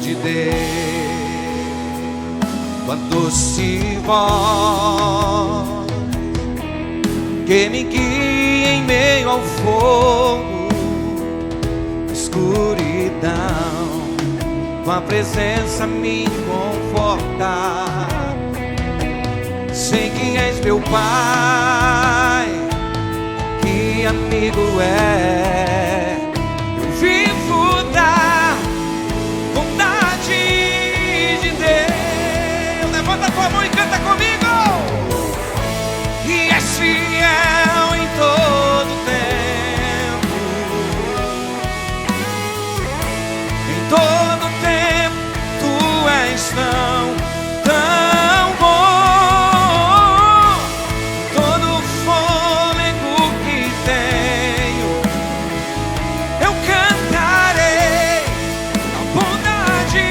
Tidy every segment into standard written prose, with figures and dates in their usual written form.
de Deus, tua doce voz que me guia em meio ao fogo, escuridão, tua presença me conforta. Sei que és meu Pai, que amigo é. Eu vivo da vontade de Deus. Levanta a tua mão e canta comigo. E és fiel em todo tempo, em todo tempo tu és tão bom. Todo fôlego que tenho eu cantarei a bondade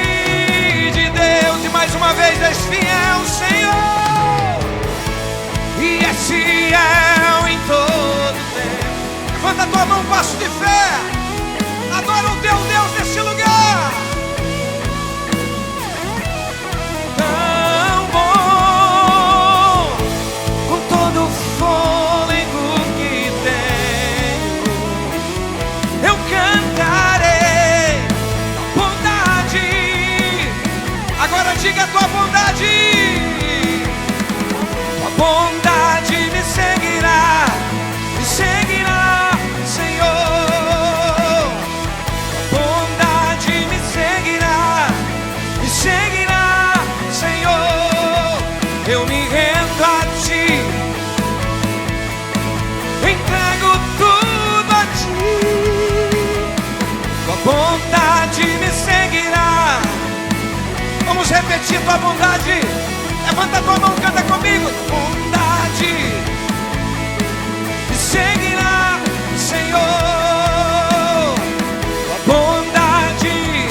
de Deus. E mais uma vez és fiel, Senhor, e és fiel em todo tempo. Levanta a tua mão, passo de fé. Adora o teu Deus neste lugar. Tão bom, com todo o fôlego que tenho eu cantarei a bondade. Agora diga a tua bondade. A bondade me seguirá, Senhor. A bondade me seguirá, Senhor. Eu me rendo a ti, entrego tudo a ti. Tua bondade me seguirá. Vamos repetir tua bondade. Levanta a tua mão, canta comigo. Bondade me seguirá, Senhor. Tua bondade.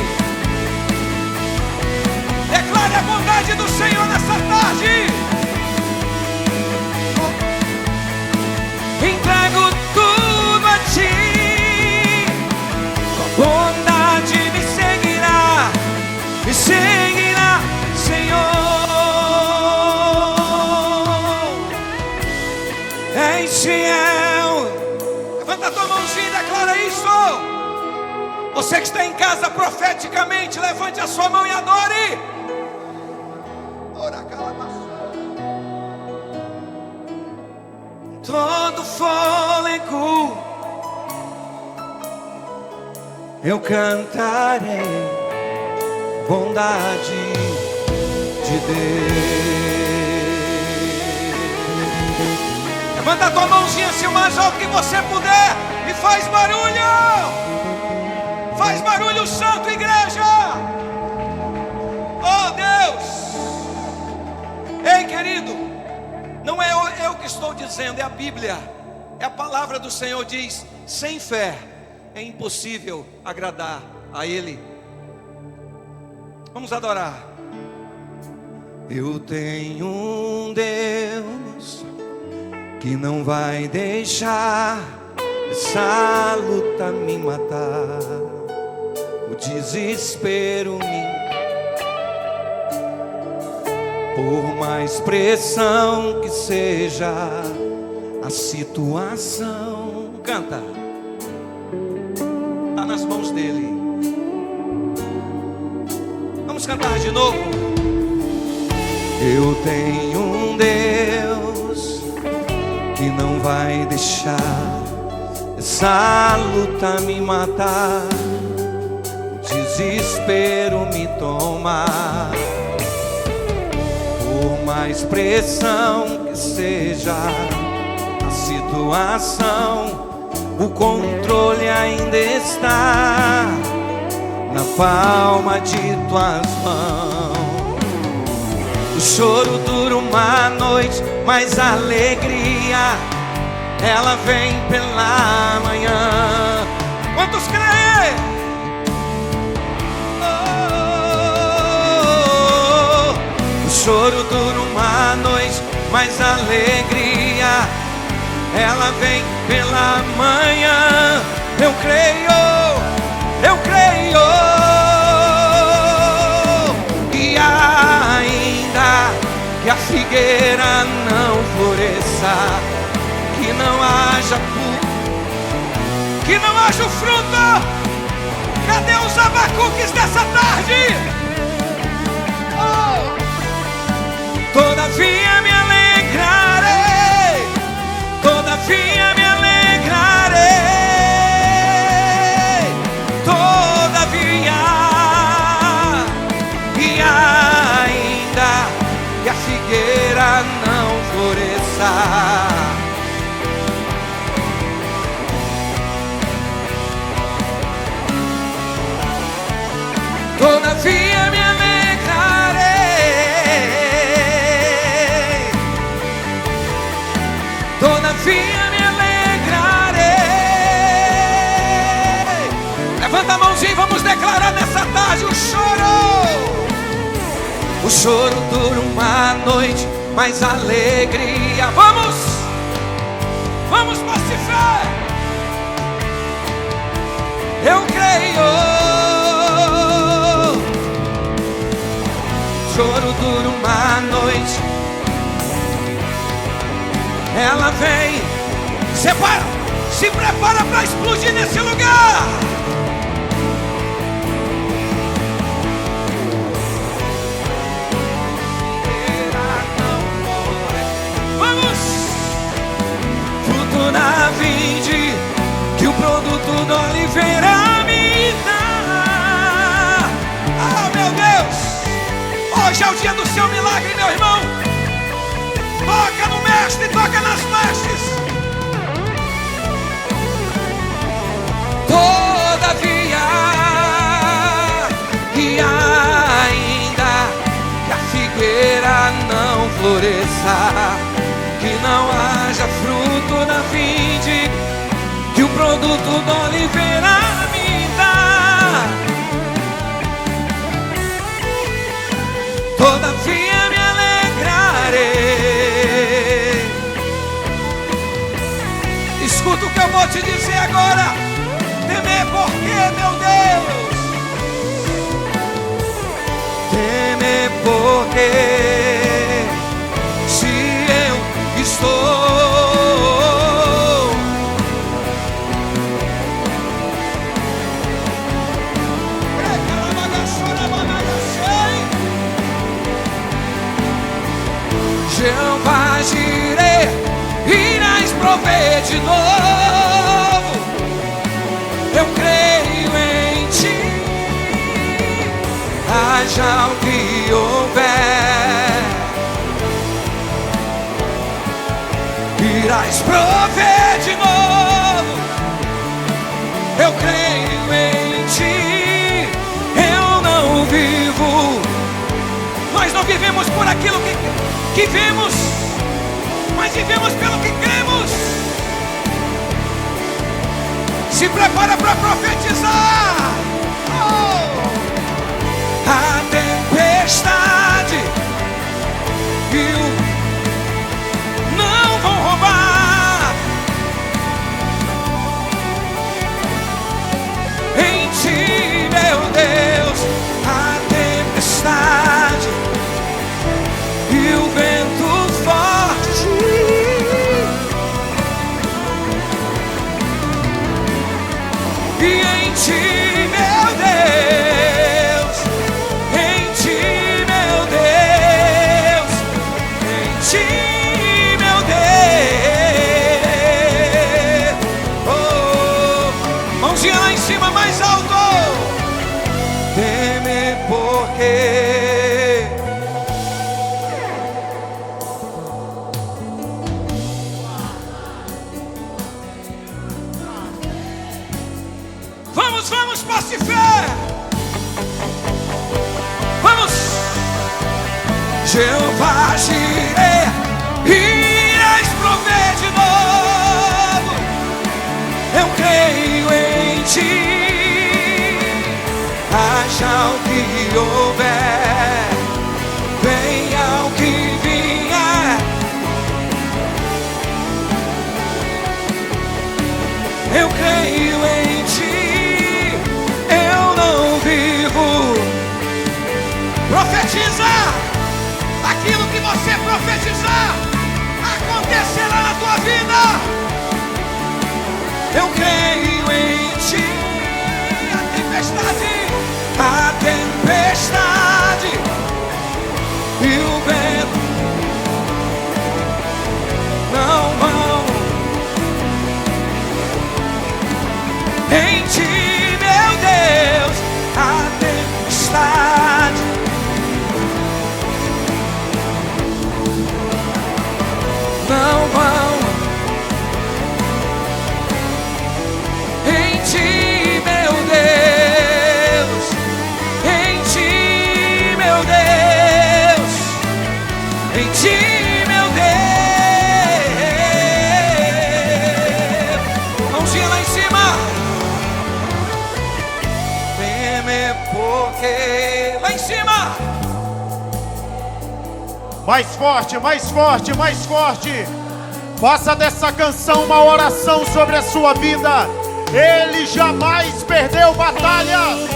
Declare a bondade do Senhor nessa tarde. Entrego tudo a ti. Tua bondade me seguirá, Senhor. És fiel. Levanta a tua mãozinha e declara isso. Você que está em casa profeticamente, levante a sua mão e adore. Ora, todo fôlego eu cantarei bondade de Deus. Levanta a tua mãozinha assim o mais alto que você puder e faz barulho. Faz barulho, santo, igreja. Oh Deus. Ei, querido, não é eu que estou dizendo, é a Bíblia. É a palavra do Senhor, diz: sem fé é impossível agradar a Ele. Vamos adorar. Eu tenho um Deus que não vai deixar essa luta me matar, o desespero me. Por mais pressão que seja a situação, canta, está nas mãos dele. Vamos cantar de novo. Eu tenho um Deus que não vai deixar essa luta me matar, o desespero me tomar. Por mais pressão que seja a situação, o controle ainda está na palma de tuas mãos. O choro dura uma noite, mas a alegria ela vem pela manhã. Quantos creem? O choro dura uma noite, mas a alegria ela vem pela manhã. Eu creio, eu creio. figueira não floresça, que não haja o fruto. Cadê os abacuques dessa tarde? Oh! Todavia me alegrarei, todavia me alegrarei, todavia, e ainda que a figueira não floresça. Todavia me alegrarei, todavia me alegrarei. Levanta a mãozinha e vamos declarar nessa tarde o choro. O choro dura uma noite, mas a alegria. Vamos pacificar. Eu creio. Choro dura uma noite, ela vem, se prepara para explodir nesse lugar. Vamos! Fruto na vinde, que o produto da oliveira me dá. Ah, meu Deus! Hoje é o dia do seu milagre, meu irmão. Toca no mestre, toca nas mestres. Todavia, e ainda que a figueira não floresça, que não haja fruto na vinde, que o produto da oliveira me dá. Todavia me alegrarei. Escuta o que eu vou te dizer agora. Temer por quê, meu Deus? Temer por quê? Se eu estou Jeová Jireh, irás prover de novo. Eu creio em ti, haja o que houver, irás prover de novo. Eu creio em ti, eu não vivo. Nós não vivemos por aquilo que vemos, mas vivemos pelo que cremos. Se prepara para profetizar. Oh! A tempestade e o não vão roubar. Em ti, meu Deus, a tempestade e o vento forte, e em ti, meu Deus, em ti, meu Deus, em ti, meu Deus. Oh, mãozinha lá em cima, mais alto. Temer porque Vamos, passe fé. Vamos. Jeová Jireh, irás prover de novo. Eu creio em ti, haja o que houver, venha o que vier. Eu creio em ti, eu não vivo. Profetiza aquilo que você profetizar, acontecerá na tua vida. Eu creio em ti. A tempestade e o vento não vão em ti, meu Deus. A tempestade não vão em ti, meu Deus. Em ti, meu Deus. Em ti, meu Deus. Mãozinha lá em cima. Teme porque lá em cima. Mais forte, mais forte, mais forte. Faça dessa canção uma oração sobre a sua vida. Ele jamais perdeu batalhas.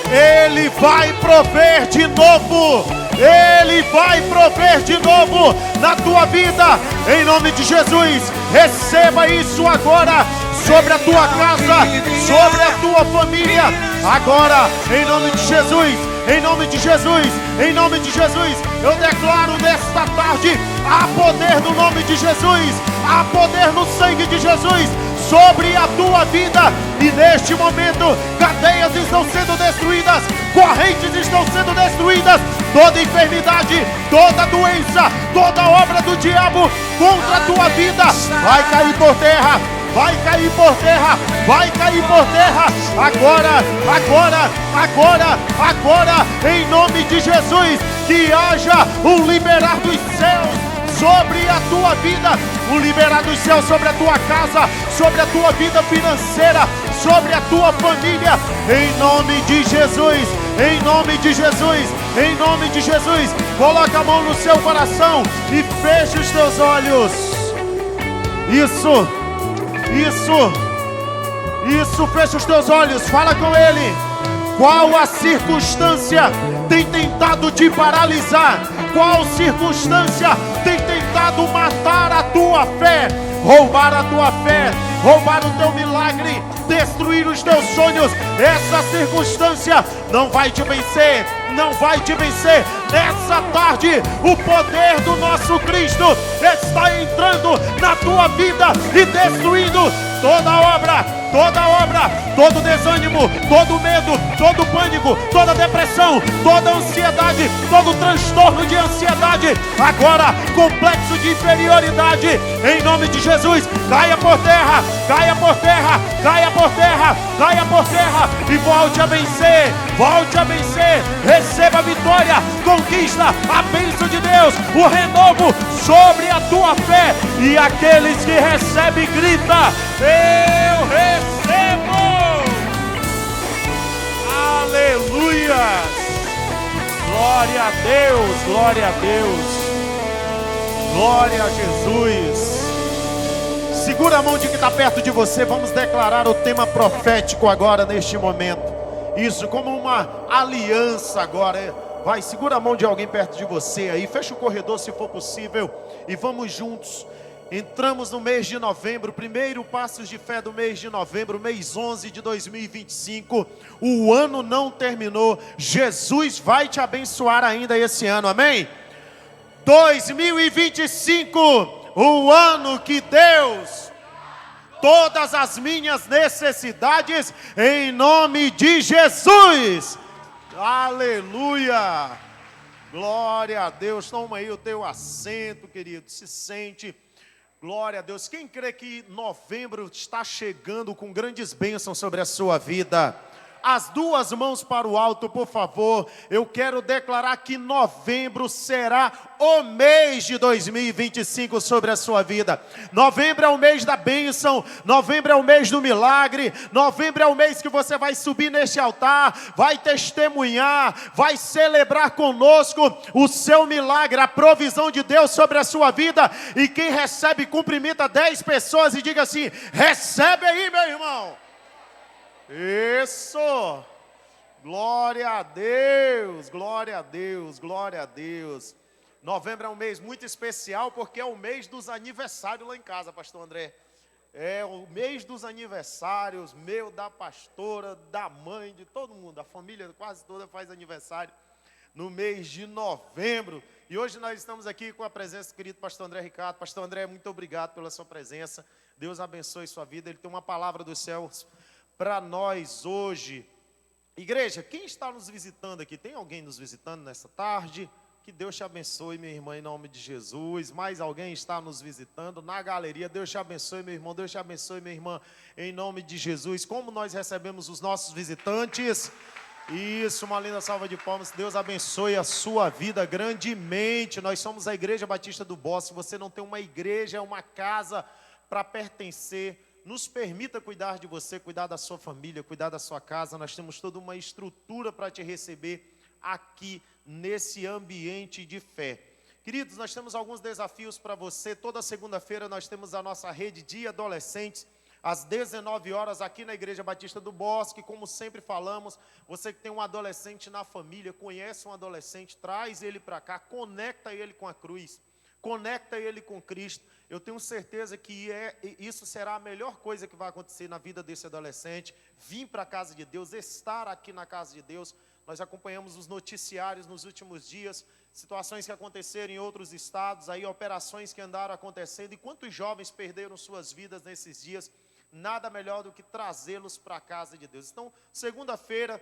Ele vai prover de novo. Ele vai prover de novo na tua vida. Em nome de Jesus, receba isso agora. Sobre a tua casa, sobre a tua família. Agora, em nome de Jesus, em nome de Jesus, em nome de Jesus, eu declaro nesta tarde, há poder no nome de Jesus, há poder no sangue de Jesus sobre a tua vida. E neste momento, cadeias estão sendo destruídas, correntes estão sendo destruídas, toda enfermidade, toda doença, toda obra do diabo contra a tua vida vai cair por terra. Vai cair por terra, vai cair por terra, agora, agora, agora, agora, em nome de Jesus, que haja um liberar dos céus sobre a tua vida, um liberar dos céus sobre a tua casa, sobre a tua vida financeira, sobre a tua família, em nome de Jesus, em nome de Jesus, em nome de Jesus. Coloca a mão no seu coração e feche os teus olhos. Isso, fecha os teus olhos, fala com Ele. Qual a circunstância tem tentado te paralisar? Qual circunstância tem tentado matar a tua fé? Roubar a tua fé, roubar o teu milagre, destruir os teus sonhos. Essa circunstância não vai te vencer, não vai te vencer. Nessa tarde, o poder do nosso Cristo está entrando na tua vida e destruindo toda obra, todo desânimo, todo medo, todo pânico, toda depressão, toda ansiedade, todo transtorno de ansiedade. Agora, complexo de inferioridade, em nome de Jesus, caia por terra, caia por terra, caia por terra, caia por terra e volte a vencer, volte a vencer. Receba a vitória, conquista a bênção de Deus, o renovo sobre a tua fé. E aqueles que recebem, grita: eu recebo! Aleluia! Glória a Deus, glória a Deus, glória a Jesus. Segura a mão de quem está perto de você. Vamos declarar o tema profético agora, neste momento. Isso, como uma aliança agora. Vai, segura a mão de alguém perto de você aí. Fecha o corredor se for possível. E vamos juntos. Entramos no mês de novembro, primeiro Passos de Fé do mês de novembro, mês 11 de 2025. O ano não terminou. Jesus vai te abençoar ainda esse ano, amém? 2025, o ano que Deus, todas as minhas necessidades, em nome de Jesus. Aleluia! Glória a Deus. Toma aí o teu assento, querido, se sente. Glória a Deus. Quem crê que novembro está chegando com grandes bênçãos sobre a sua vida? As duas mãos para o alto, por favor. Eu quero declarar que novembro será o mês de 2025 sobre a sua vida. Novembro é o mês da bênção. Novembro é o mês do milagre. Novembro é o mês que você vai subir neste altar, vai testemunhar, vai celebrar conosco o seu milagre, a provisão de Deus sobre a sua vida. E quem recebe, cumprimenta 10 pessoas e diga assim: recebe aí, meu irmão. Isso! Glória a Deus, glória a Deus, glória a Deus. Novembro é um mês muito especial porque é o mês dos aniversários lá em casa, pastor André. É o mês dos aniversários, meu, da pastora, da mãe, de todo mundo. A família quase toda faz aniversário no mês de novembro. E hoje nós estamos aqui com a presença do querido pastor André Ricardo. Pastor André, muito obrigado pela sua presença. Deus abençoe sua vida. Ele tem uma palavra dos céus para nós hoje. Igreja, quem está nos visitando aqui? Tem alguém nos visitando nessa tarde? Que Deus te abençoe, minha irmã, em nome de Jesus. Mais alguém está nos visitando na galeria? Deus te abençoe, meu irmão. Deus te abençoe, minha irmã, em nome de Jesus. Como nós recebemos os nossos visitantes? Isso, uma linda salva de palmas. Deus abençoe a sua vida grandemente. Nós somos a Igreja Batista do Bosque. Se você não tem uma igreja, uma casa para pertencer, nos permita cuidar de você, cuidar da sua família, cuidar da sua casa. Nós temos toda uma estrutura para te receber aqui nesse ambiente de fé. Queridos, nós temos alguns desafios para você. Toda segunda-feira nós temos a nossa rede de adolescentes, às 19 horas, aqui na Igreja Batista do Bosque. Como sempre falamos, você que tem um adolescente na família, conhece um adolescente, traz ele para cá, conecta ele com a cruz, conecta ele com Cristo. Eu tenho certeza que isso será a melhor coisa que vai acontecer na vida desse adolescente. Vir para a casa de Deus, estar aqui na casa de Deus. Nós acompanhamos os noticiários nos últimos dias, situações que aconteceram em outros estados, aí operações que andaram acontecendo, e quantos jovens perderam suas vidas nesses dias. Nada melhor do que trazê-los para a casa de Deus. Então, segunda-feira,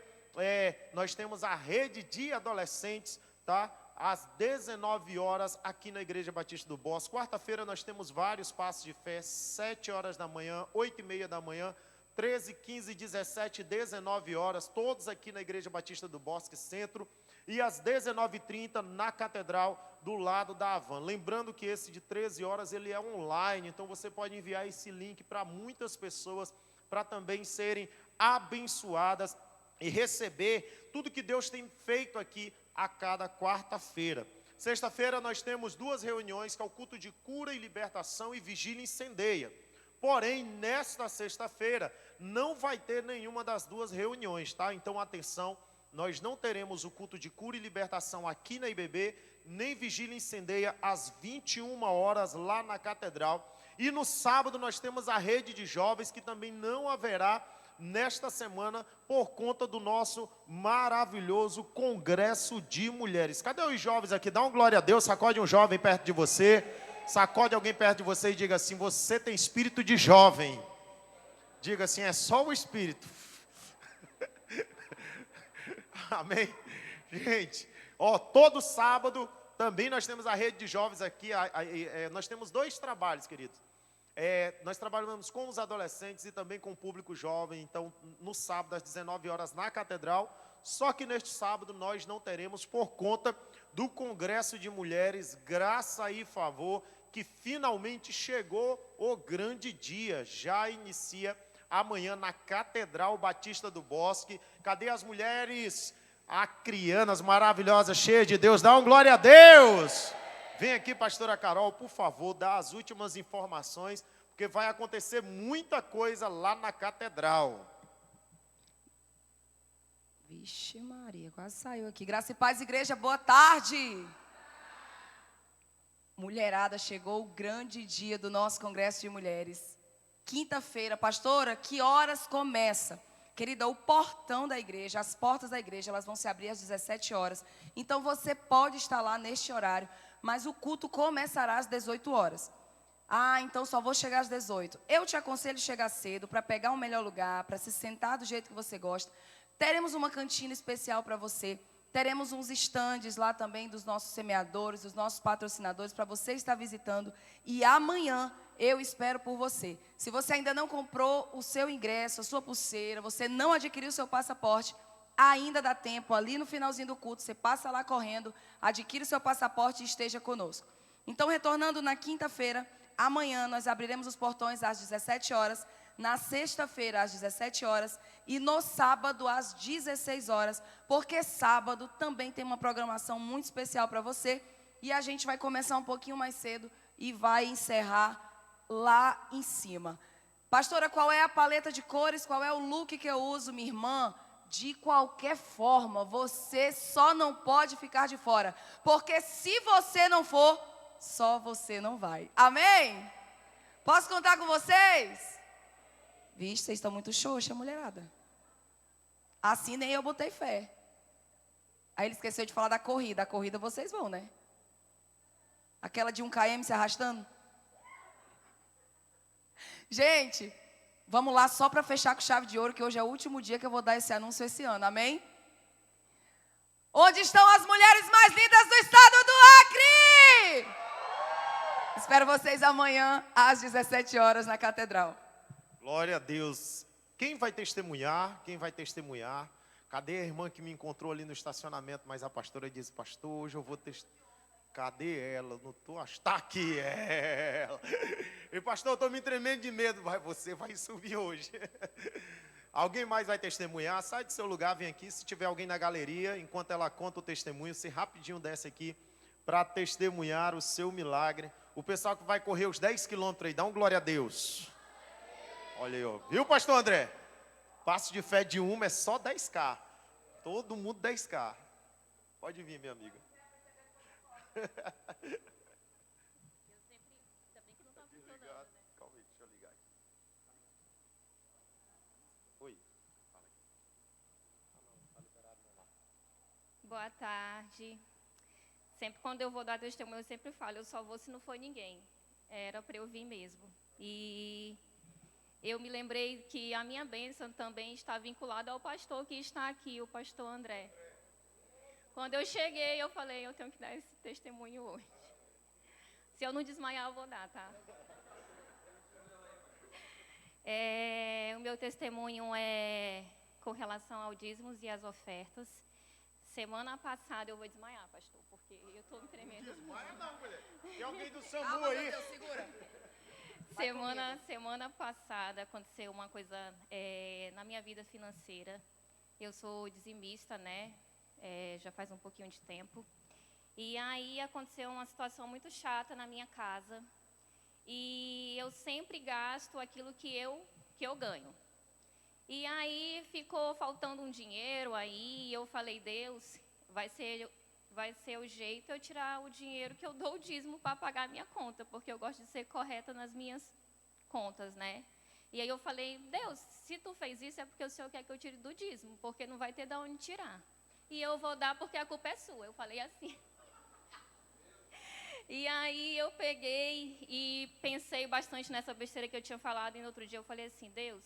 nós temos a rede de adolescentes, tá? Às 19 horas, aqui na Igreja Batista do Bosque. Quarta-feira, nós temos vários passos de fé, 7 horas da manhã, 8h30 da manhã, 13, 15, 17, 19 horas, todos aqui na Igreja Batista do Bosque Centro, e às 19h30 na Catedral, do lado da Havan. Lembrando que esse de 13 horas, ele é online, então você pode enviar esse link para muitas pessoas, para também serem abençoadas e receber tudo que Deus tem feito aqui a cada quarta-feira. Sexta-feira nós temos 2 reuniões, que é o culto de cura e libertação e vigília incendeia. Porém, nesta sexta-feira, não vai ter nenhuma das 2 reuniões, tá? Então, atenção, nós não teremos o culto de cura e libertação aqui na IBB, nem vigília incendeia às 21 horas lá na Catedral. E no sábado nós temos a rede de jovens, que também não haverá nesta semana, por conta do nosso maravilhoso congresso de mulheres. Cadê os jovens aqui? Dá um glória a Deus, sacode um jovem perto de você. Sacode alguém perto de você e diga assim: você tem espírito de jovem. Diga assim: é só o espírito. Amém? Gente, todo sábado também nós temos a rede de jovens aqui. Nós temos 2 trabalhos, queridos. Nós trabalhamos com os adolescentes e também com o público jovem. Então, no sábado, às 19 horas, na Catedral. Só que neste sábado nós não teremos, por conta do Congresso de Mulheres, graça e favor, que finalmente chegou o grande dia. Já inicia amanhã na Catedral Batista do Bosque. Cadê as mulheres acrianas maravilhosas, cheias de Deus? Dá um glória a Deus! Vem aqui, pastora Carol, por favor, dá as últimas informações, porque vai acontecer muita coisa lá na Catedral. Vixe Maria, quase saiu aqui. Graça e paz, igreja, boa tarde. Mulherada, chegou o grande dia do nosso Congresso de Mulheres. Quinta-feira, pastora, que horas começa? Querida, o portão da igreja, as portas da igreja, elas vão se abrir às 17 horas. Então, você pode estar lá neste horário, mas o culto começará às 18 horas. Então só vou chegar às 18. Eu te aconselho chegar cedo, para pegar um melhor lugar, para se sentar do jeito que você gosta. Teremos uma cantina especial para você. Teremos uns estandes lá também dos nossos semeadores, dos nossos patrocinadores, para você estar visitando. E amanhã eu espero por você. Se você ainda não comprou o seu ingresso, a sua pulseira, você não adquiriu o seu passaporte, ainda dá tempo. Ali no finalzinho do culto, você passa lá correndo, adquire o seu passaporte e esteja conosco. Então, retornando na quinta-feira, amanhã nós abriremos os portões às 17 horas. Na sexta-feira, às 17 horas, e no sábado, às 16 horas, porque sábado também tem uma programação muito especial para você, e a gente vai começar um pouquinho mais cedo e vai encerrar lá em cima. Pastora, qual é a paleta de cores? Qual é o look que eu uso, minha irmã? De qualquer forma, você só não pode ficar de fora. Porque se você não for, só você não vai. Amém? Posso contar com vocês? Vixe, vocês estão muito xoxa, mulherada. Assim nem eu botei fé. Aí ele esqueceu de falar da corrida. A corrida vocês vão, né? Aquela de 1 km se arrastando. Gente, vamos lá só para fechar com chave de ouro, que hoje é o último dia que eu vou dar esse anúncio esse ano, amém? Onde estão as mulheres mais lindas do estado do Acre? Espero vocês amanhã às 17 horas na Catedral. Glória a Deus. Quem vai testemunhar? Quem vai testemunhar? Cadê a irmã que me encontrou ali no estacionamento? Mas a pastora disse, pastor, hoje eu vou testemunhar. Cadê ela? Não estou, está aqui ela. E pastor, eu estou me tremendo de medo. Você vai subir hoje. Alguém mais vai testemunhar? Sai do seu lugar, vem aqui. Se tiver alguém na galeria, enquanto ela conta o testemunho, você rapidinho desce aqui para testemunhar o seu milagre. O pessoal que vai correr os 10 quilômetros aí, dá um glória a Deus. Olha aí, ó. Viu, pastor André? Passo de fé de uma é só 10K. Todo mundo 10K. Pode vir, minha amiga. Eu sempre, ainda bem que não está funcionando, né? Calma aí, deixa eu ligar aqui. Oi. Fala aqui. Não está liberado não lá. Boa tarde. Sempre quando eu vou dar testemunho, eu sempre falo, eu só vou se não for ninguém. Era para eu vir mesmo. E eu me lembrei que a minha bênção também está vinculada ao pastor que está aqui, o pastor André. Quando eu cheguei, eu falei, eu tenho que dar esse testemunho hoje. Se eu não desmaiar, eu vou dar, tá? O meu testemunho é com relação ao dízimos e às ofertas. Semana passada, eu vou desmaiar, pastor, porque eu estou me tremendo. Desmaia não, mulher. Tem alguém do SAMU aí. Deus, segura. Semana passada aconteceu uma coisa na minha vida financeira. Eu sou dizimista, né? Já faz um pouquinho de tempo. E aí aconteceu uma situação muito chata na minha casa. E eu sempre gasto aquilo que eu ganho. E aí ficou faltando um dinheiro aí. E eu falei, Deus, vai ser o jeito eu tirar o dinheiro que eu dou o dízimo para pagar a minha conta. Porque eu gosto de ser correta nas minhas contas, né? E aí eu falei, Deus, se tu fez isso é porque o Senhor quer que eu tire do dízimo. Porque não vai ter de onde tirar. E eu vou dar porque a culpa é sua. Eu falei assim. E aí eu peguei e pensei bastante nessa besteira que eu tinha falado. E no outro dia eu falei assim, Deus,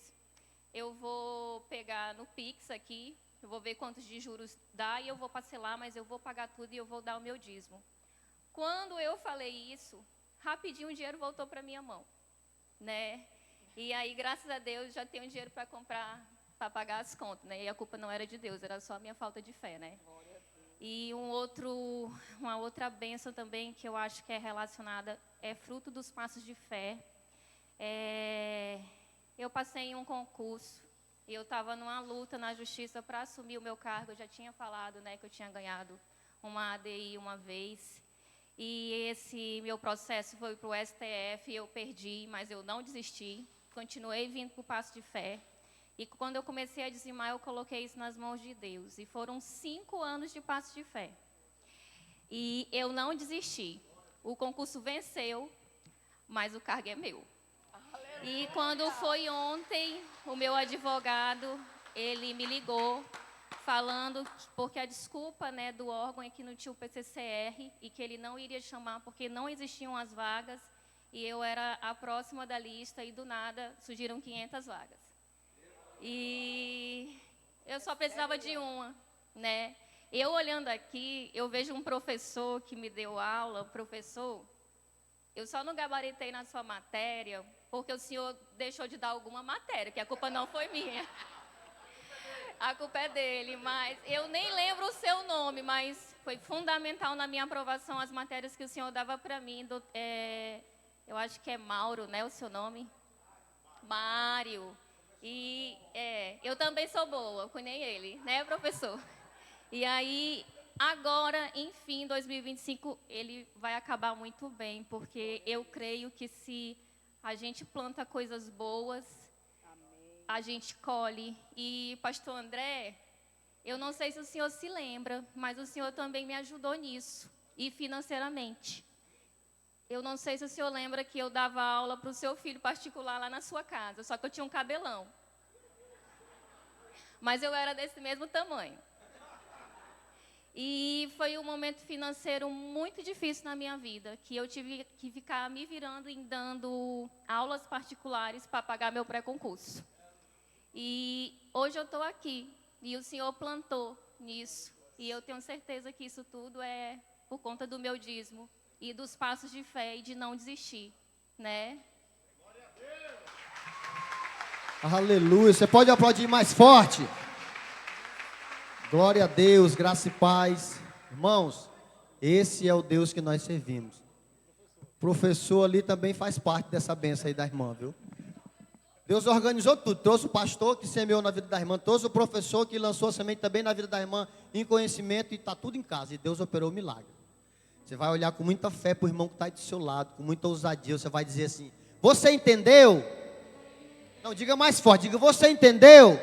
eu vou pegar no Pix aqui, eu vou ver quantos de juros dá e eu vou parcelar, mas eu vou pagar tudo e eu vou dar o meu dízimo. Quando eu falei isso, rapidinho o dinheiro voltou para minha mão, né? E aí, graças a Deus, já tenho dinheiro para comprar, para pagar as contas, né? E a culpa não era de Deus, era só a minha falta de fé, né? E uma outra bênção também que eu acho que é relacionada, é fruto dos passos de fé. Eu passei em um concurso e eu estava numa luta na justiça para assumir o meu cargo. Eu já tinha falado, né, que eu tinha ganhado uma ADI uma vez. E esse meu processo foi para o STF, eu perdi, mas eu não desisti. Continuei vindo para o passo de fé. E quando eu comecei a dizimar, eu coloquei isso nas mãos de Deus. E foram 5 anos de passo de fé. E eu não desisti. O concurso venceu, mas o cargo é meu. E quando foi ontem, o meu advogado, ele me ligou, falando, porque a desculpa, né, do órgão é que não tinha o PCCR e que ele não iria chamar porque não existiam as vagas. E eu era a próxima da lista e do nada surgiram 500 vagas. E eu só precisava de uma, né? Eu olhando aqui, eu vejo um professor que me deu aula, professor, eu só não gabaritei na sua matéria, porque o senhor deixou de dar alguma matéria, que a culpa não foi minha. A culpa é dele, mas eu nem lembro o seu nome, mas foi fundamental na minha aprovação as matérias que o senhor dava para mim. Eu acho que é Mauro, né, o seu nome? Mário. E eu também sou boa, que nem ele, né, professor? E aí, agora, enfim, 2025, ele vai acabar muito bem, porque eu creio que se A gente planta coisas boas, a gente colhe. E, pastor André, eu não sei se o senhor se lembra, mas o senhor também me ajudou nisso, e financeiramente. Eu não sei se o senhor lembra que eu dava aula para o seu filho particular lá na sua casa, só que eu tinha um cabelão. Mas eu era desse mesmo tamanho. E foi um momento financeiro muito difícil na minha vida, que eu tive que ficar me virando e dando aulas particulares para pagar meu pré-concurso. E hoje eu estou aqui, e o senhor plantou nisso. E eu tenho certeza que isso tudo é por conta do meu dízimo e dos passos de fé e de não desistir, né? Aleluia. Você pode aplaudir mais forte? Glória a Deus, graça e paz. Irmãos, esse é o Deus que nós servimos. O professor ali também faz parte dessa bênção aí da irmã, viu? Deus organizou tudo. Trouxe o pastor que semeou na vida da irmã, trouxe o professor que lançou a semente também na vida da irmã, em conhecimento, e está tudo em casa. E Deus operou o milagre. Você vai olhar com muita fé para o irmão que está aí do seu lado, com muita ousadia. Você vai dizer assim: você entendeu? Não, diga mais forte, diga: você entendeu?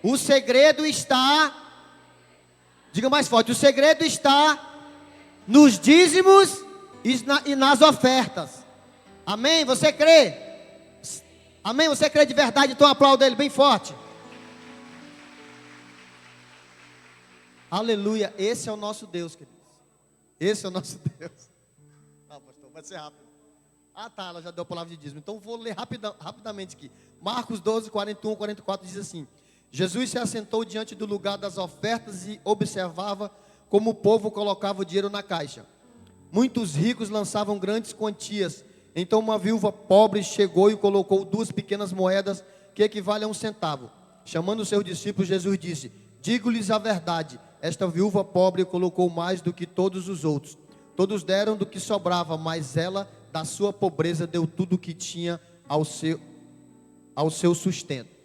O segredo está... Diga mais forte: o segredo está nos dízimos e nas ofertas. Amém? Você crê? Amém? Você crê de verdade? Então aplauda ele bem forte. Aleluia. Esse é o nosso Deus, queridos. Esse é o nosso Deus. Ah, pastor, vai ser rápido. Ah, tá, ela já deu a palavra de dízimo. Então vou ler rapidamente aqui. Marcos 12, 41, 44 diz assim: Jesus se assentou diante do lugar das ofertas e observava como o povo colocava o dinheiro na caixa. Muitos ricos lançavam grandes quantias. Então uma viúva pobre chegou e colocou 2 pequenas moedas, que equivalem a 1 centavo. Chamando os seus discípulos, Jesus disse: digo-lhes a verdade, esta viúva pobre colocou mais do que todos os outros. Todos deram do que sobrava, mas ela, da sua pobreza, deu tudo o que tinha ao seu sustento.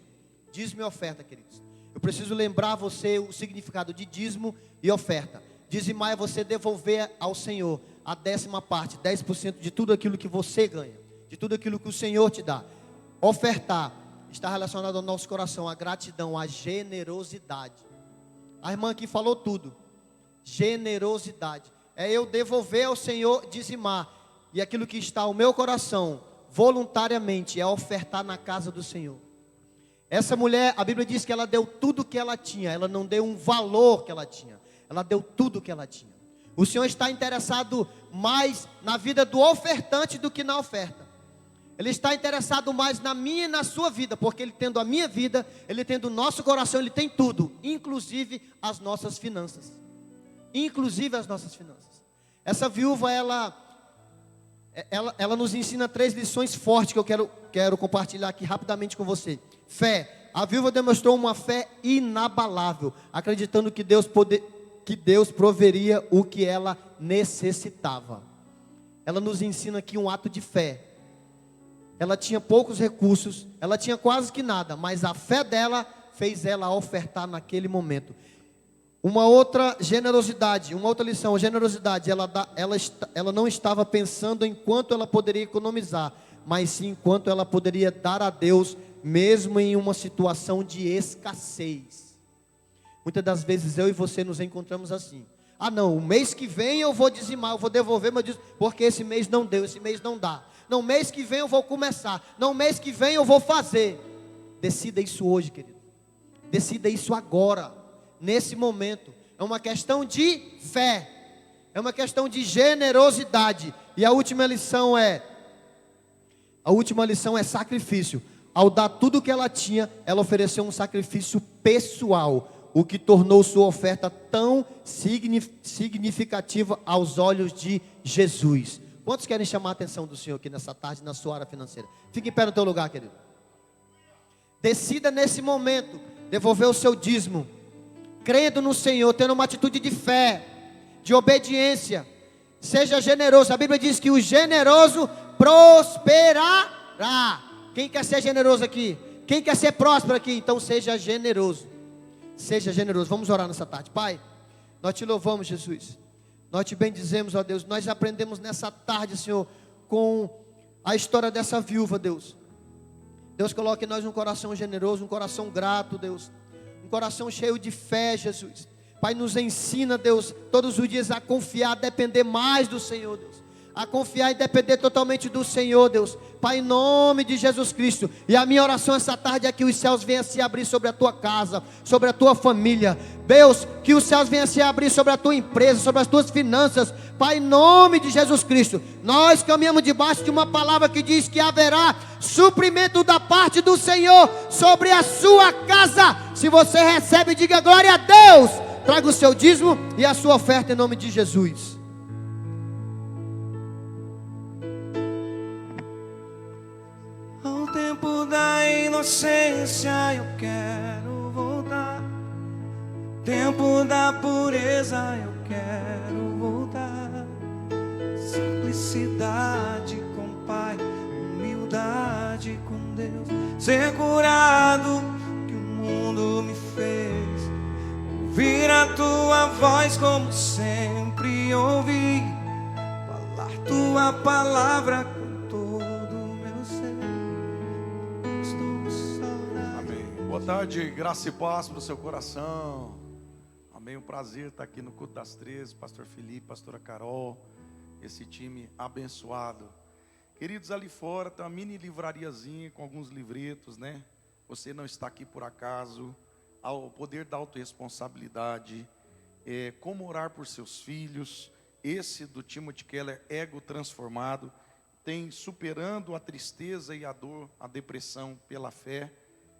Dízimo e oferta, queridos. Eu preciso lembrar a você o significado de dízimo e oferta. Dizimar é você devolver ao Senhor a 10ª parte, 10% de tudo aquilo que você ganha, de tudo aquilo que o Senhor te dá. Ofertar está relacionado ao nosso coração, a gratidão, a generosidade. A irmã aqui falou tudo. Generosidade é eu devolver ao Senhor, dizimar, e aquilo que está ao meu coração, voluntariamente, é ofertar na casa do Senhor. Essa mulher, a Bíblia diz que ela deu tudo o que ela tinha. Ela não deu um valor que ela tinha, ela deu tudo o que ela tinha. O Senhor está interessado mais na vida do ofertante do que na oferta. Ele está interessado mais na minha e na sua vida, porque Ele tendo a minha vida, Ele tendo o nosso coração, Ele tem tudo, inclusive as nossas finanças. Inclusive as nossas finanças. Essa viúva, ela nos ensina 3 lições fortes que eu quero compartilhar aqui rapidamente com você. Fé. A viúva demonstrou uma fé inabalável, acreditando que Deus proveria o que ela necessitava. Ela nos ensina aqui um ato de fé. Ela tinha poucos recursos, ela tinha quase que nada, mas a fé dela fez ela ofertar naquele momento. Uma outra generosidade, uma outra lição, a generosidade, ela não estava pensando em quanto ela poderia economizar, mas sim em quanto ela poderia dar a Deus, mesmo em uma situação de escassez. Muitas das vezes eu e você nos encontramos assim: ah não, o mês que vem eu vou dizimar, eu vou devolver meu dízimo, porque esse mês não deu, esse mês não dá. Não, mês que vem eu vou começar, não, mês que vem eu vou fazer. Decida isso hoje, querido. Decida isso agora, nesse momento. É uma questão de fé, é uma questão de generosidade. E a última lição é sacrifício. Ao dar tudo o que ela tinha, ela ofereceu um sacrifício pessoal, o que tornou sua oferta tão significativa aos olhos de Jesus. Quantos querem chamar a atenção do Senhor aqui nessa tarde, na sua área financeira? Fique em pé no teu lugar, querido. Decida nesse momento devolver o seu dízimo, crendo no Senhor, tendo uma atitude de fé, de obediência. Seja generoso. A Bíblia diz que o generoso prosperará. Quem quer ser generoso aqui? Quem quer ser próspero aqui? Então seja generoso. Seja generoso. Vamos orar nessa tarde. Pai, nós te louvamos, Jesus. Nós te bendizemos, ó Deus. Nós aprendemos nessa tarde, Senhor, com a história dessa viúva, Deus. Deus, coloque em nós um coração generoso, um coração grato, Deus. Um coração cheio de fé, Jesus. Pai, nos ensina, Deus, todos os dias a confiar, a depender mais do Senhor, Deus. A confiar e depender totalmente do Senhor, Deus. Pai, em nome de Jesus Cristo. E a minha oração essa tarde é que os céus venham se abrir sobre a tua casa, sobre a tua família. Deus, que os céus venham se abrir sobre a tua empresa, sobre as tuas finanças. Pai, em nome de Jesus Cristo. Nós caminhamos debaixo de uma palavra que diz que haverá suprimento da parte do Senhor sobre a sua casa. Se você recebe, diga glória a Deus. Traga o seu dízimo e a sua oferta em nome de Jesus. Ao tempo da inocência eu quero voltar. Tempo da pureza eu quero voltar. Simplicidade com o Pai, humildade com Deus. Ser curado que o mundo me fez. Ouvir a tua voz como sempre ouvi. Falar tua palavra com todo o meu ser. Estou saudade. Amém. Boa tarde, graça e paz para o seu coração. Amém. Um prazer estar aqui no culto das 13, pastor Felipe, pastora Carol, esse time abençoado. Queridos, ali fora tem uma mini livrariazinha com alguns livretos, né? Você não está aqui por acaso. Ao poder da autorresponsabilidade, como orar por seus filhos. Esse do Timothy Keller, Ego Transformado, tem superando a tristeza e a dor, a depressão pela fé.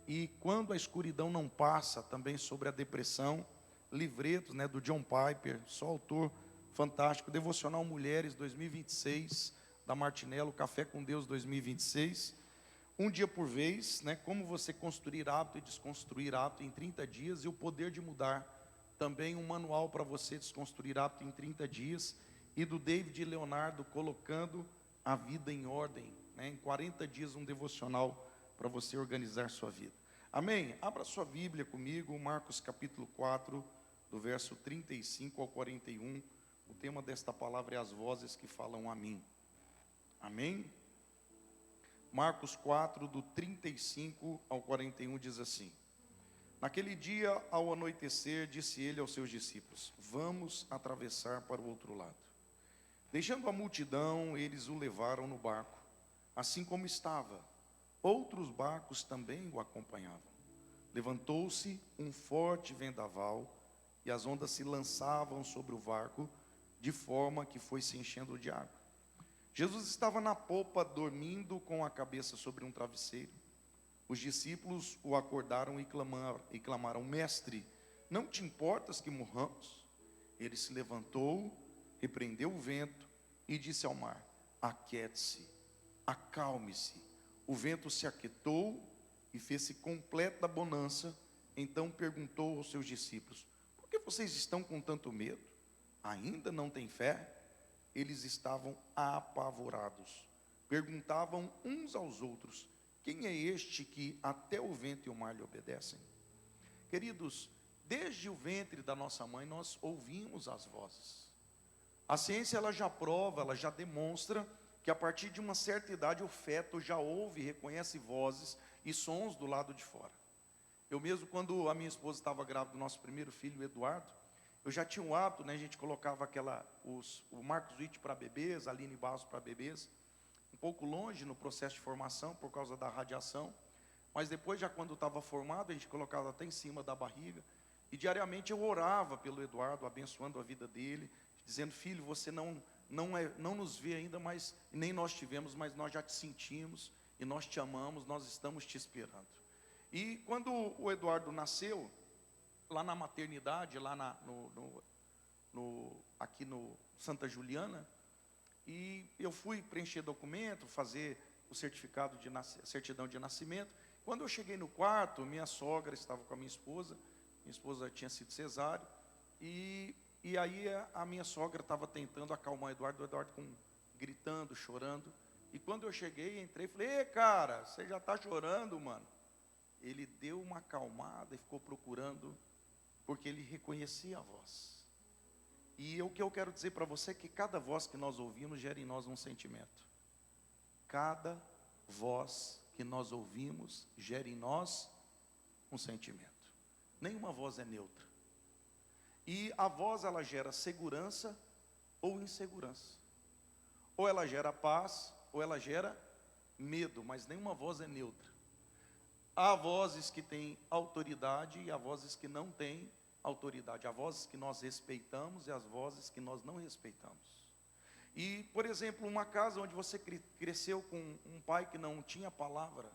E quando a escuridão não passa, também sobre a depressão, livretos, né, do John Piper, só autor fantástico. Devocional Mulheres 2026, da Martinello, Café com Deus 2026. Um dia por vez, né? Como você construir hábito e desconstruir hábito em 30 dias e o poder de mudar. Também um manual para você desconstruir hábito em 30 dias. E do David Leonardo, colocando a vida em ordem, né? Em 40 dias um devocional para você organizar sua vida. Amém? Abra sua Bíblia comigo, Marcos capítulo 4, do verso 35 ao 41. O tema desta palavra é as vozes que falam a mim. Amém? Marcos 4, do 35 ao 41, diz assim: Naquele dia, ao anoitecer, disse ele aos seus discípulos: Vamos atravessar para o outro lado. Deixando a multidão, eles o levaram no barco, assim como estava. Outros barcos também o acompanhavam. Levantou-se um forte vendaval, e as ondas se lançavam sobre o barco, de forma que foi se enchendo de água. Jesus estava na popa, dormindo com a cabeça sobre um travesseiro. Os discípulos o acordaram e clamaram: Mestre, não te importas que morramos? Ele se levantou, repreendeu o vento e disse ao mar: Aquiete-se, acalme-se. O vento se aquietou e fez-se completa bonança. Então perguntou aos seus discípulos: Por que vocês estão com tanto medo? Ainda não têm fé? Eles estavam apavorados. Perguntavam uns aos outros: Quem é este que até o vento e o mar lhe obedecem? Queridos, desde o ventre da nossa mãe nós ouvimos as vozes. A ciência ela já prova, ela já demonstra que a partir de uma certa idade o feto já ouve e reconhece vozes e sons do lado de fora. Eu mesmo, quando a minha esposa estava grávida do nosso primeiro filho, o Eduardo, eu já tinha um hábito, né? A gente colocava o Marcos Witt para bebês, a Aline Barros para bebês, um pouco longe no processo de formação, por causa da radiação. Mas depois, já quando estava formado, a gente colocava até em cima da barriga. E diariamente eu orava pelo Eduardo, abençoando a vida dele, dizendo: Filho, você não nos vê ainda, mas nem nós tivemos, mas nós já te sentimos, e nós te amamos, nós estamos te esperando. E quando o Eduardo nasceu, lá na maternidade, lá aqui no Santa Juliana, e eu fui preencher documento, fazer o certificado de certidão de nascimento. Quando eu cheguei no quarto, minha sogra estava com a minha esposa tinha sido cesáreo, e aí a minha sogra estava tentando acalmar o Eduardo gritando, chorando. E quando eu cheguei, entrei e falei: Ei, cara, você já está chorando, mano? Ele deu uma acalmada e ficou procurando, porque ele reconhecia a voz. E o que eu quero dizer para você é que cada voz que nós ouvimos gera em nós um sentimento. cada voz que nós ouvimos gera em nós um sentimento. Nenhuma voz é neutra. E a voz, ela gera segurança ou insegurança. Ou ela gera paz, ou ela gera medo, mas nenhuma voz é neutra. Há vozes que têm autoridade e há vozes que não têm autoridade. Há vozes que nós respeitamos e as vozes que nós não respeitamos. E, por exemplo, uma casa onde você cresceu com um pai que não tinha palavra,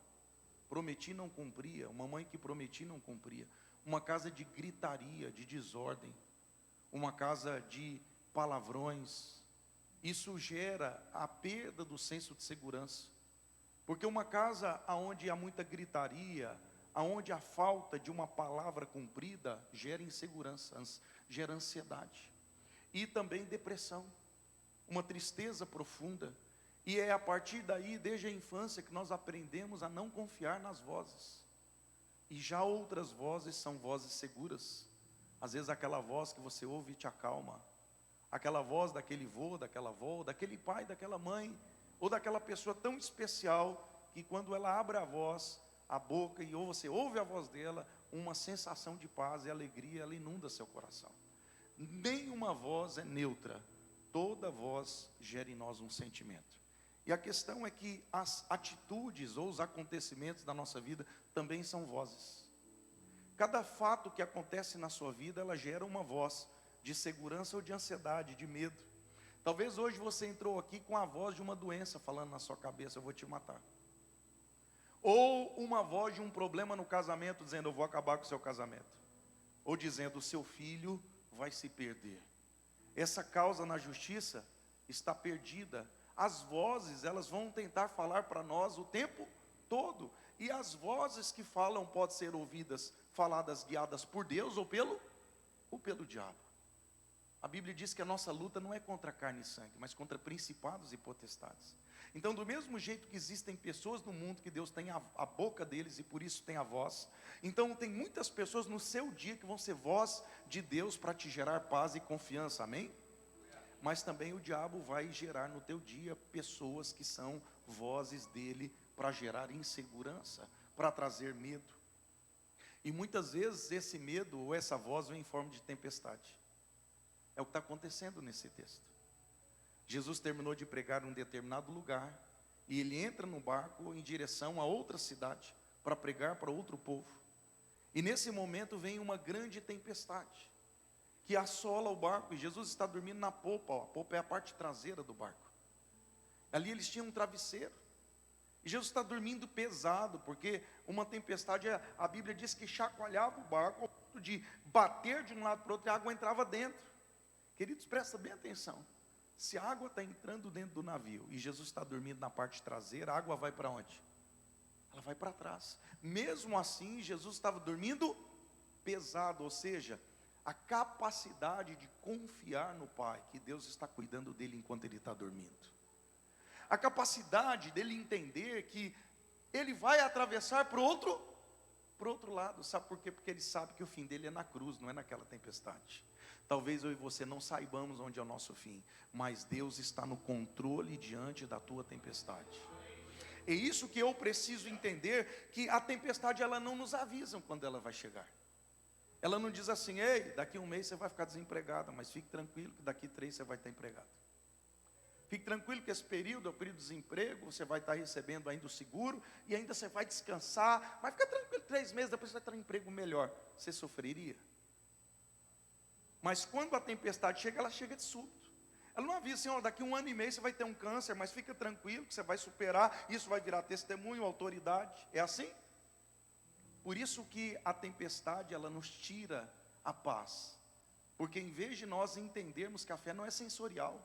prometi não cumpria, uma mãe que prometi não cumpria, uma casa de gritaria, de desordem, uma casa de palavrões, isso gera a perda do senso de segurança. Porque uma casa onde há muita gritaria, onde a falta de uma palavra cumprida, gera insegurança, gera ansiedade. E também depressão, uma tristeza profunda. E é a partir daí, desde a infância, que nós aprendemos a não confiar nas vozes. E já outras vozes são vozes seguras. Às vezes aquela voz que você ouve e te acalma. Aquela voz daquele vô, daquela avó, daquele pai, daquela mãe, ou daquela pessoa tão especial, que quando ela abre a voz, a boca, e ou você ouve a voz dela, uma sensação de paz e alegria, ela inunda seu coração. Nenhuma voz é neutra, toda voz gera em nós um sentimento. E a questão é que as atitudes ou os acontecimentos da nossa vida também são vozes. Cada fato que acontece na sua vida, ela gera uma voz de segurança ou de ansiedade, de medo. Talvez hoje você entrou aqui com a voz de uma doença falando na sua cabeça: eu vou te matar. Ou uma voz de um problema no casamento, dizendo: eu vou acabar com o seu casamento. Ou dizendo: o seu filho vai se perder. Essa causa na justiça está perdida. As vozes, elas vão tentar falar para nós o tempo todo. E as vozes que falam podem ser ouvidas, faladas, guiadas por Deus ou pelo diabo. A Bíblia diz que a nossa luta não é contra carne e sangue, mas contra principados e potestades. Então, do mesmo jeito que existem pessoas no mundo que Deus tem a boca deles e por isso tem a voz, então tem muitas pessoas no seu dia que vão ser voz de Deus para te gerar paz e confiança, amém? Mas também o diabo vai gerar no teu dia pessoas que são vozes dele para gerar insegurança, para trazer medo. E muitas vezes esse medo ou essa voz vem em forma de tempestade. É o que está acontecendo nesse texto. Jesus terminou de pregar em um determinado lugar e ele entra no barco em direção a outra cidade para pregar para outro povo. E nesse momento vem uma grande tempestade que assola o barco, e Jesus está dormindo na popa. A popa é a parte traseira do barco. Ali eles tinham um travesseiro. E Jesus está dormindo pesado, porque uma tempestade, a Bíblia diz que chacoalhava o barco, ao ponto de bater de um lado para o outro e a água entrava dentro. Queridos, presta bem atenção. Se a água está entrando dentro do navio e Jesus está dormindo na parte traseira, a água vai para onde? Ela vai para trás. Mesmo assim, Jesus estava dormindo pesado, ou seja, a capacidade de confiar no Pai, que Deus está cuidando dele enquanto ele está dormindo. A capacidade dele entender que ele vai atravessar para o outro lado. Sabe por quê? Porque ele sabe que o fim dele é na cruz, não é naquela tempestade. Talvez eu e você não saibamos onde é o nosso fim, mas Deus está no controle diante da tua tempestade. É isso que eu preciso entender, que a tempestade, ela não nos avisa quando ela vai chegar. Ela não diz assim: ei, daqui a um mês você vai ficar desempregada, mas fique tranquilo que daqui 3 você vai estar empregado. Fique tranquilo que esse período é o período de desemprego, você vai estar recebendo ainda o seguro, e ainda você vai descansar, mas fica tranquilo, 3 meses depois você vai ter um emprego melhor. Você sofreria? Mas quando a tempestade chega, ela chega de súbito. Ela não avisa assim: ó, daqui 1 ano e meio você vai ter um câncer, mas fica tranquilo que você vai superar, isso vai virar testemunho, autoridade. É assim? Por isso que a tempestade, ela nos tira a paz. Porque em vez de nós entendermos que a fé não é sensorial,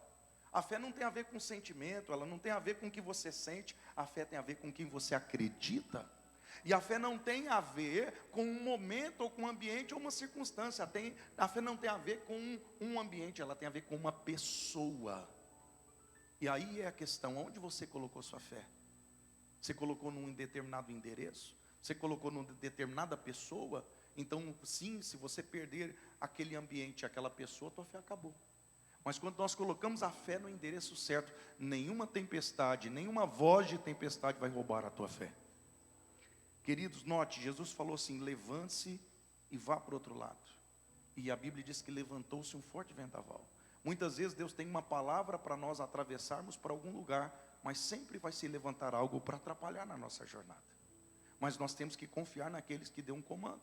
a fé não tem a ver com sentimento, ela não tem a ver com o que você sente, a fé tem a ver com quem você acredita. E a fé não tem a ver com um momento, ou com um ambiente, ou uma circunstância. A fé não tem a ver com um ambiente, ela tem a ver com uma pessoa. E aí é a questão: onde você colocou sua fé? Você colocou num determinado endereço? Você colocou numa determinada pessoa? Então sim, se você perder aquele ambiente, aquela pessoa, tua fé acabou. Mas quando nós colocamos a fé no endereço certo, nenhuma tempestade, nenhuma voz de tempestade vai roubar a tua fé. Queridos, note, Jesus falou assim: levante-se e vá para o outro lado. E a Bíblia diz que levantou-se um forte vendaval. Muitas vezes Deus tem uma palavra para nós atravessarmos para algum lugar, mas sempre vai se levantar algo para atrapalhar na nossa jornada. Mas nós temos que confiar naqueles que dão um comando.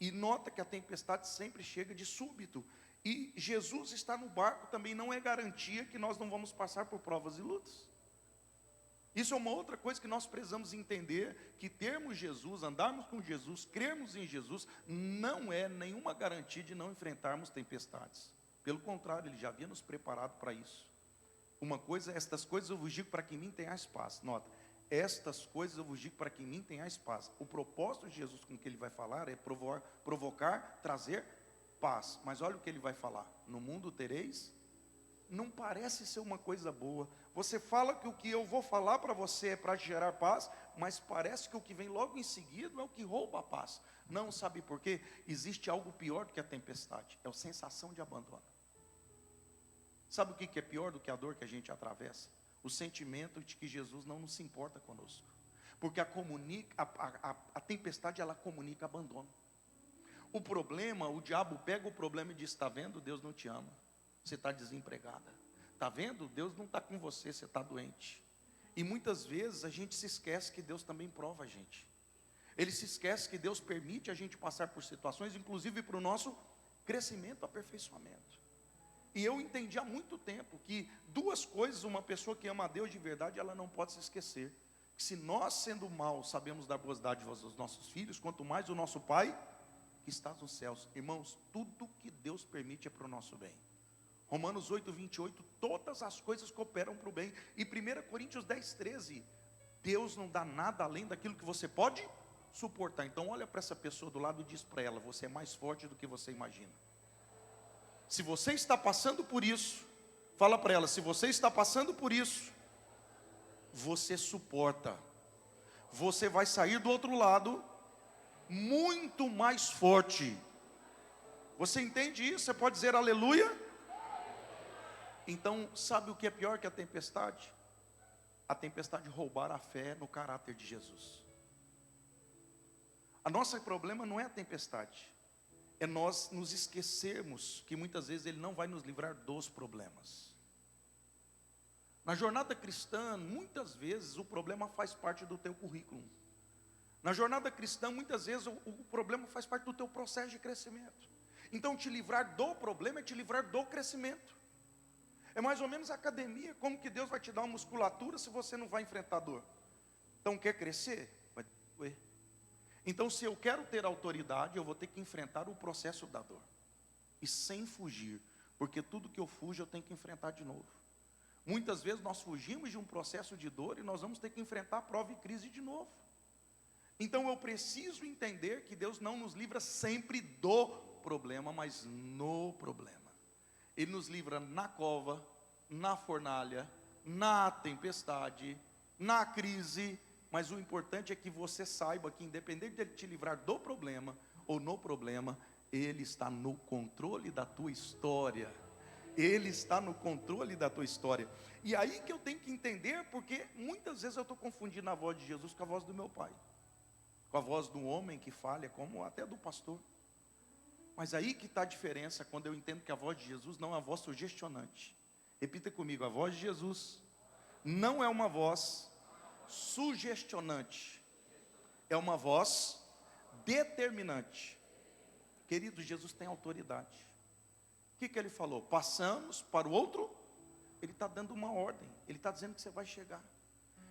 E nota que a tempestade sempre chega de súbito. E Jesus está no barco também não é garantia que nós não vamos passar por provas e lutas. Isso é uma outra coisa que nós precisamos entender, que termos Jesus, andarmos com Jesus, crermos em Jesus, não é nenhuma garantia de não enfrentarmos tempestades. Pelo contrário, Ele já havia nos preparado para isso. Uma coisa, estas coisas eu vos digo para que em mim tenhais paz. Nota, estas coisas eu vos digo para que em mim tenhais paz. O propósito de Jesus com o que Ele vai falar é provocar, trazer paz. Mas olha o que Ele vai falar: no mundo tereis. Não parece ser uma coisa boa. Você fala que o que eu vou falar para você é para gerar paz, mas parece que o que vem logo em seguida é o que rouba a paz. Não, sabe por quê? Existe algo pior do que a tempestade, é a sensação de abandono. Sabe o que é pior do que a dor que a gente atravessa? O sentimento de que Jesus não se importa conosco. Porque a tempestade, ela comunica abandono. O problema, o diabo pega o problema e diz: está vendo, Deus não te ama. Você está desempregada. Está vendo? Deus não está com você, você está doente. E muitas vezes a gente se esquece que Deus também prova a gente. Ele se esquece que Deus permite a gente passar por situações, inclusive para o nosso crescimento, aperfeiçoamento. E eu entendi há muito tempo que duas coisas, uma pessoa que ama a Deus de verdade, ela não pode se esquecer. Que se nós, sendo maus, sabemos dar boas dádivas aos nossos filhos, quanto mais o nosso Pai que está nos céus. Irmãos, tudo que Deus permite é para o nosso bem. Romanos 8, 28, todas as coisas cooperam para o bem. E 1 Coríntios 10, 13, Deus não dá nada além daquilo que você pode suportar. Então olha para essa pessoa do lado e diz para ela: você é mais forte do que você imagina. Se você está passando por isso, fala para ela: se você está passando por isso, você suporta. Você vai sair do outro lado muito mais forte. Você entende isso? Você pode dizer aleluia? Então, sabe o que é pior que a tempestade? A tempestade roubar a fé no caráter de Jesus. O nosso problema não é a tempestade, é nós nos esquecermos que muitas vezes Ele não vai nos livrar dos problemas. Na jornada cristã, muitas vezes o problema faz parte do teu currículo. Na jornada cristã, muitas vezes o problema faz parte do teu processo de crescimento. Então, te livrar do problema é te livrar do crescimento. É mais ou menos a academia. Como que Deus vai te dar uma musculatura se você não vai enfrentar dor? Então, quer crescer? Vai doer. Então, se eu quero ter autoridade, eu vou ter que enfrentar o processo da dor. E sem fugir. Porque tudo que eu fujo, eu tenho que enfrentar de novo. Muitas vezes nós fugimos de um processo de dor e nós vamos ter que enfrentar a prova e crise de novo. Então, eu preciso entender que Deus não nos livra sempre do problema, mas no problema. Ele nos livra na cova, na fornalha, na tempestade, na crise. Mas o importante é que você saiba que independente de Ele te livrar do problema ou no problema, Ele está no controle da tua história. Ele está no controle da tua história. E aí que eu tenho que entender, porque muitas vezes eu estou confundindo a voz de Jesus com a voz do meu pai. Com a voz do homem que falha, como até do pastor. Mas aí que está a diferença, quando eu entendo que a voz de Jesus não é uma voz sugestionante. Repita comigo: a voz de Jesus não é uma voz sugestionante, é uma voz determinante. Querido, Jesus tem autoridade. O que Ele falou? Passamos para o outro. Ele está dando uma ordem. Ele está dizendo que você vai chegar.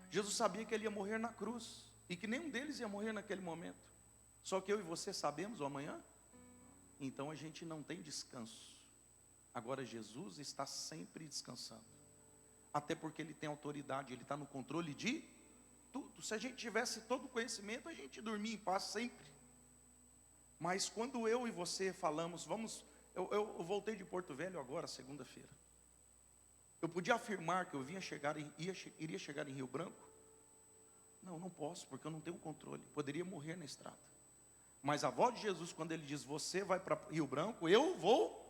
Jesus sabia que Ele ia morrer na cruz, e que nenhum deles ia morrer naquele momento. Só que eu e você sabemos o amanhã. Então a gente não tem descanso. Agora Jesus está sempre descansando. Até porque Ele tem autoridade, Ele está no controle de tudo. Se a gente tivesse todo o conhecimento, a gente dormia em paz sempre. Mas quando eu e você falamos, eu voltei de Porto Velho agora, segunda-feira. Eu podia afirmar que eu iria chegar em Rio Branco? Não posso, porque eu não tenho controle. Poderia morrer na estrada. Mas a voz de Jesus, quando Ele diz: você vai para Rio Branco, eu vou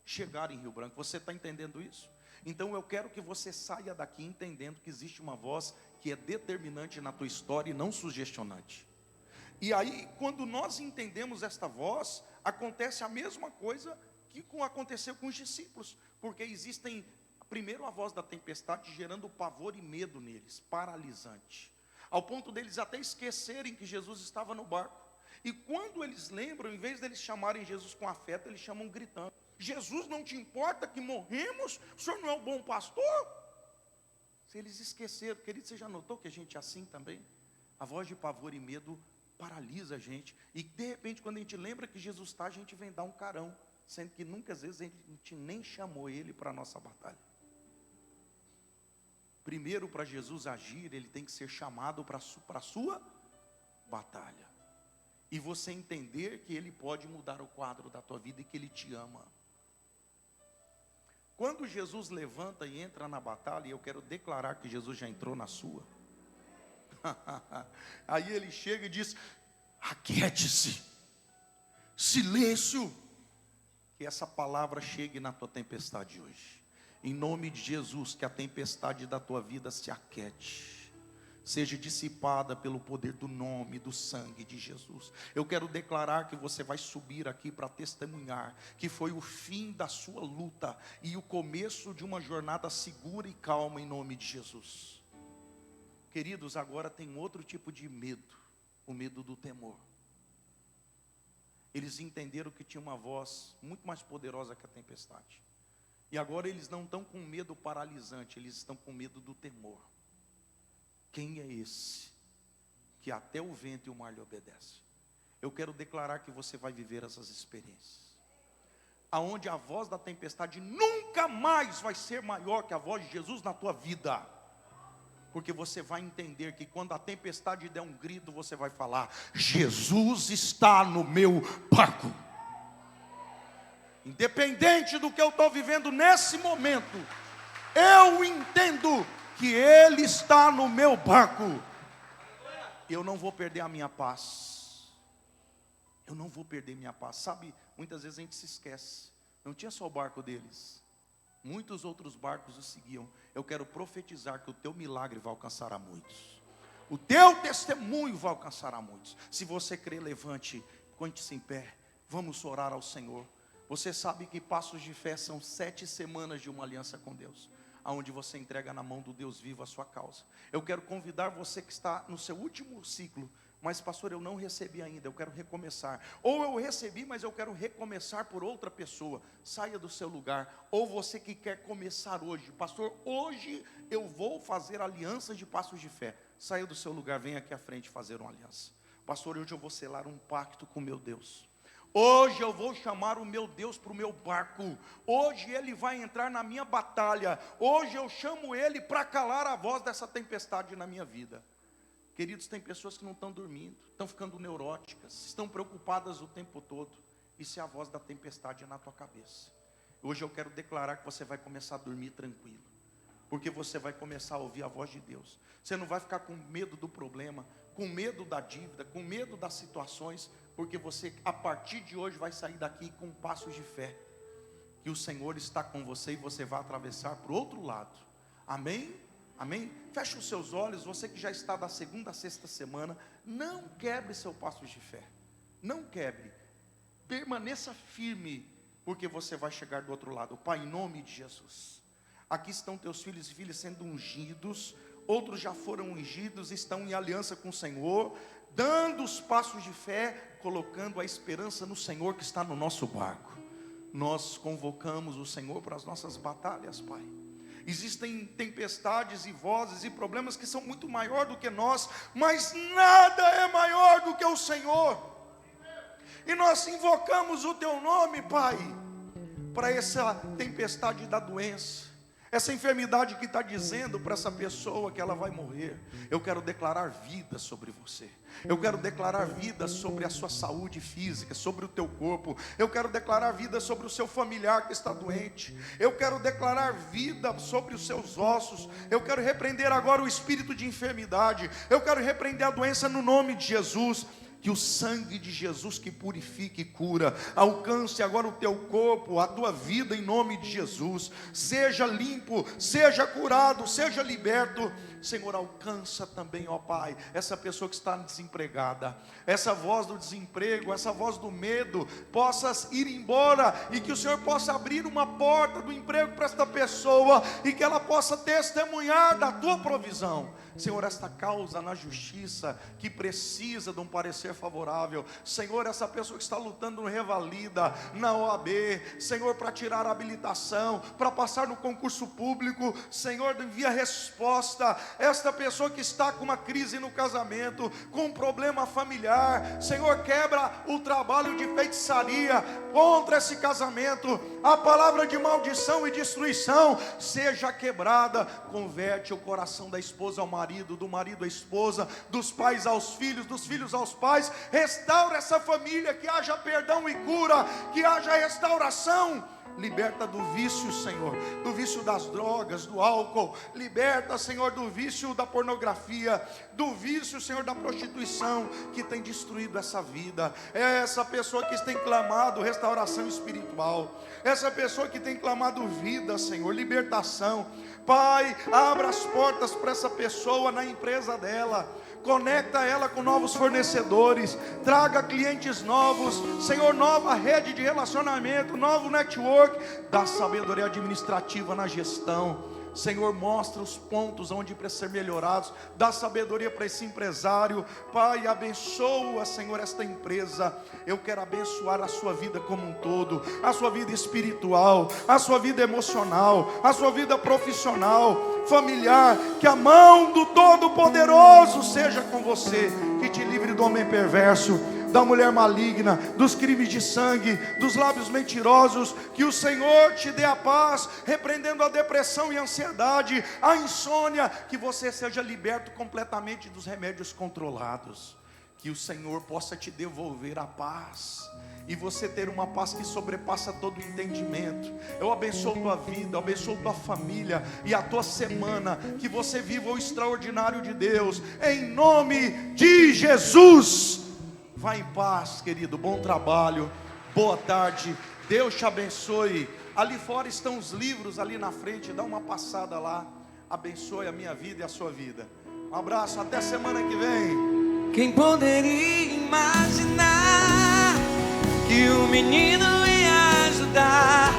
chegar em Rio Branco. Você está entendendo isso? Então eu quero que você saia daqui entendendo que existe uma voz que é determinante na tua história e não sugestionante. E aí, quando nós entendemos esta voz, acontece a mesma coisa que aconteceu com os discípulos, porque existem, primeiro, a voz da tempestade gerando pavor e medo neles, paralisante, ao ponto deles até esquecerem que Jesus estava no barco. E quando eles lembram, em vez deles chamarem Jesus com afeto, eles chamam gritando: Jesus, não te importa que morremos? O senhor não é o bom pastor? Se eles esqueceram, querido, você já notou que a gente é assim também? A voz de pavor e medo paralisa a gente, e de repente quando a gente lembra que Jesus está, a gente vem dar um carão, sendo que nunca, às vezes, a gente nem chamou Ele para a nossa batalha. Primeiro, para Jesus agir, Ele tem que ser chamado para a sua batalha, e você entender que Ele pode mudar o quadro da tua vida e que Ele te ama. Quando Jesus levanta e entra na batalha, e eu quero declarar que Jesus já entrou na sua, aí Ele chega e diz: aquiete-se, silêncio. Que essa palavra chegue na tua tempestade hoje, em nome de Jesus. Que a tempestade da tua vida se aquiete, seja dissipada pelo poder do nome, do sangue de Jesus. Eu quero declarar que você vai subir aqui para testemunhar que foi o fim da sua luta e o começo de uma jornada segura e calma, em nome de Jesus. Queridos, agora tem outro tipo de medo, o medo do temor. Eles entenderam que tinha uma voz muito mais poderosa que a tempestade, e agora eles não estão com medo paralisante, eles estão com medo do temor. Quem é esse que até o vento e o mar lhe obedecem? Eu quero declarar que você vai viver essas experiências, aonde a voz da tempestade nunca mais vai ser maior que a voz de Jesus na tua vida. Porque você vai entender que quando a tempestade der um grito, você vai falar: Jesus está no meu barco. Independente do que eu estou vivendo nesse momento, eu entendo que Ele está no meu barco. Eu não vou perder a minha paz. Eu não vou perder minha paz. Sabe, muitas vezes a gente se esquece. Não tinha só o barco deles, muitos outros barcos o seguiam. Eu quero profetizar que o teu milagre vai alcançar a muitos. O teu testemunho vai alcançar a muitos. Se você crê, levante, põe-se em pé. Vamos orar ao Senhor. Você sabe que passos de fé são 7 semanas de uma aliança com Deus, aonde você entrega na mão do Deus vivo a sua causa. Eu quero convidar você que está no seu último ciclo: mas pastor, eu não recebi ainda, eu quero recomeçar. Ou eu recebi, mas eu quero recomeçar por outra pessoa. Saia do seu lugar. Ou você que quer começar hoje: pastor, hoje eu vou fazer alianças de passos de fé. Saia do seu lugar, venha aqui à frente fazer uma aliança. Pastor, hoje eu vou selar um pacto com meu Deus. Hoje eu vou chamar o meu Deus para o meu barco. Hoje Ele vai entrar na minha batalha. Hoje eu chamo Ele para calar a voz dessa tempestade na minha vida. Queridos, tem pessoas que não estão dormindo, estão ficando neuróticas, estão preocupadas o tempo todo. Isso é a voz da tempestade na tua cabeça. Hoje eu quero declarar que você vai começar a dormir tranquilo, porque você vai começar a ouvir a voz de Deus. Você não vai ficar com medo do problema, com medo da dívida, com medo das situações, porque você, a partir de hoje, vai sair daqui com passos de fé, que o Senhor está com você e você vai atravessar para o outro lado. Amém? Amém? Feche os seus olhos. Você que já está da segunda a sexta semana, não quebre seu passo de fé. Não quebre. Permaneça firme, porque você vai chegar do outro lado. Pai, em nome de Jesus, aqui estão teus filhos e filhas sendo ungidos. Outros já foram ungidos, estão em aliança com o Senhor, dando os passos de fé, colocando a esperança no Senhor que está no nosso barco. Nós convocamos o Senhor para as nossas batalhas, Pai. Existem tempestades e vozes e problemas que são muito maior do que nós, mas nada é maior do que o Senhor. E nós invocamos o Teu nome, Pai, para essa tempestade da doença, essa enfermidade que está dizendo para essa pessoa que ela vai morrer. Eu quero declarar vida sobre você. Eu quero declarar vida sobre a sua saúde física, sobre o teu corpo. Eu quero declarar vida sobre o seu familiar que está doente. Eu quero declarar vida sobre os seus ossos. Eu quero repreender agora o espírito de enfermidade. Eu quero repreender a doença no nome de Jesus. Que o sangue de Jesus que purifica e cura alcance agora o teu corpo, a tua vida em nome de Jesus. Seja limpo, seja curado, seja liberto. Senhor, alcança também, ó Pai, essa pessoa que está desempregada. Essa voz do desemprego, essa voz do medo, possa ir embora e que o Senhor possa abrir uma porta do emprego para esta pessoa e que ela possa testemunhar da tua provisão. Senhor, esta causa na justiça que precisa de um parecer favorável. Senhor, essa pessoa que está lutando no Revalida, na OAB, Senhor, para tirar a habilitação, para passar no concurso público, Senhor, envia resposta. Esta pessoa que está com uma crise no casamento, com um problema familiar, Senhor, quebra o trabalho de feitiçaria contra esse casamento. A palavra de maldição e destruição seja quebrada. Converte o coração da esposa ao marido, do marido à esposa, dos pais aos filhos, dos filhos aos pais. Restaura essa família, que haja perdão e cura, que haja restauração. Liberta do vício, Senhor, do vício das drogas, do álcool. Liberta, Senhor, do vício da pornografia, do vício, Senhor, da prostituição, que tem destruído essa vida. É essa pessoa que tem clamado restauração espiritual, essa pessoa que tem clamado vida, Senhor, libertação. Pai, abra as portas para essa pessoa na empresa dela. Conecta ela com novos fornecedores, traga clientes novos, Senhor, nova rede de relacionamento, novo network, dá sabedoria administrativa na gestão. Senhor, mostra os pontos onde precisam ser melhorados, dá sabedoria para esse empresário. Pai, abençoa, Senhor, esta empresa. Eu quero abençoar a sua vida como um todo, a sua vida espiritual, a sua vida emocional, a sua vida profissional, familiar. Que a mão do Todo-Poderoso seja com você, que te livre do homem perverso, da mulher maligna, dos crimes de sangue, dos lábios mentirosos. Que o Senhor te dê a paz, repreendendo a depressão e a ansiedade, a insônia. Que você seja liberto completamente dos remédios controlados. Que o Senhor possa te devolver a paz, e você ter uma paz que sobrepassa todo entendimento. Eu abençoo tua vida, eu abençoo tua família e a tua semana. Que você viva o extraordinário de Deus, em nome de Jesus. Vá em paz, querido, bom trabalho, boa tarde, Deus te abençoe. Ali fora estão os livros, ali na frente, dá uma passada lá. Abençoe a minha vida e a sua vida. Um abraço, até semana que vem. Quem poderia imaginar que o menino ia ajudar